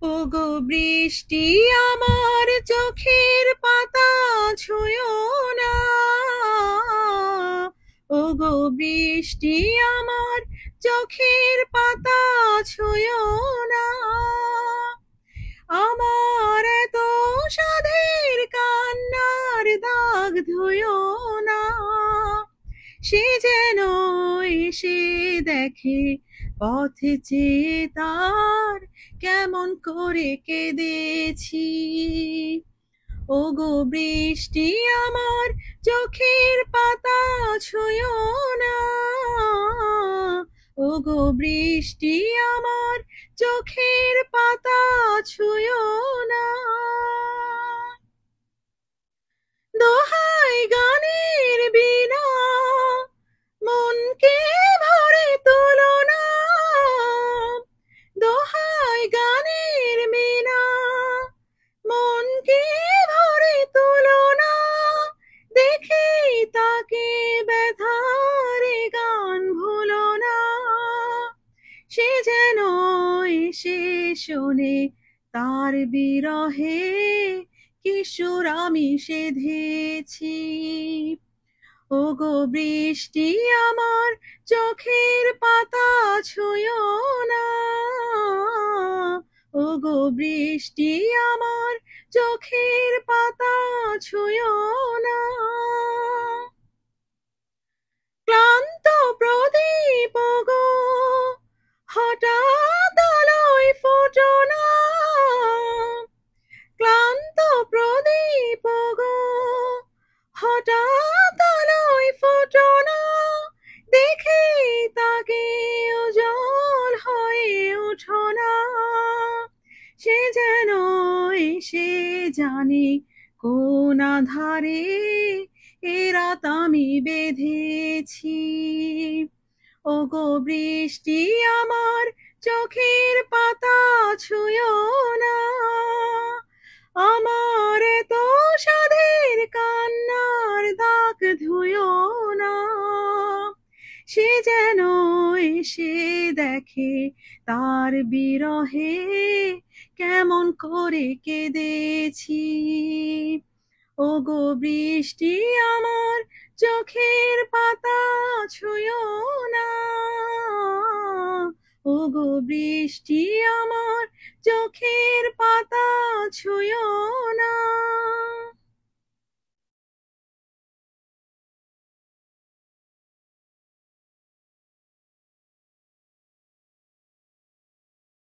ওগো বৃষ্টি আমার চোখের পাতা ছুঁয়ো না। ওগো বৃষ্টি আমার চোখের পাতা ছুঁয়ো না। আমার এত সাধের কান্নার দাগ ধুয়ো না। সে যেন এসে দেখে পথে চেয়ে তার কেমন করে কেঁদেছি। ওগো বৃষ্টি আমার চোখের পাতা ছুঁয়ো না। ওগো বৃষ্টি আমার চোখের পাতা ছুঁয়ো না। দোহাই গানের বিনা মনকে ভরে তোলো না। দোহাই গানের বিনা মনকে ভরে তোলো না। দেখি তাকে ব্যথারে গান ভুলো না। সে যেন এসে শোনে তার বিরহে কিশোর আমি সেধেছি। ওগো বৃষ্টি আমার চোখের পাতা ছুঁয়ো না। ওগো বৃষ্টি আমার চোখের পাতা ছুঁয়ো না। ক্লান্ত প্রদীপ গো হঠাৎ আলোয় ফোটো না। ক্লান্ত প্রদীপ গো হঠাৎ আলোয় ফোটো না। দেখে তাকে উজ্জ্বল হয়ে ওঠো না। সে যেন এসে জানে কোন আধারে এ রাত আমি বেঁধেছি। ওগো বৃষ্টি আমার চোখের পাতা ছুঁয়ো না। আমার এত সাধের কান্নার দাগ ধুয়ো না। সে যেন এসে দেখে তার বিরহে কেমন করে কেঁদেছি। ওগো বৃষ্টি আমার চোখের পাতা ছুঁয়ো না। ওগো বৃষ্টি আমার চোখের পাতা ছুঁয়ো না।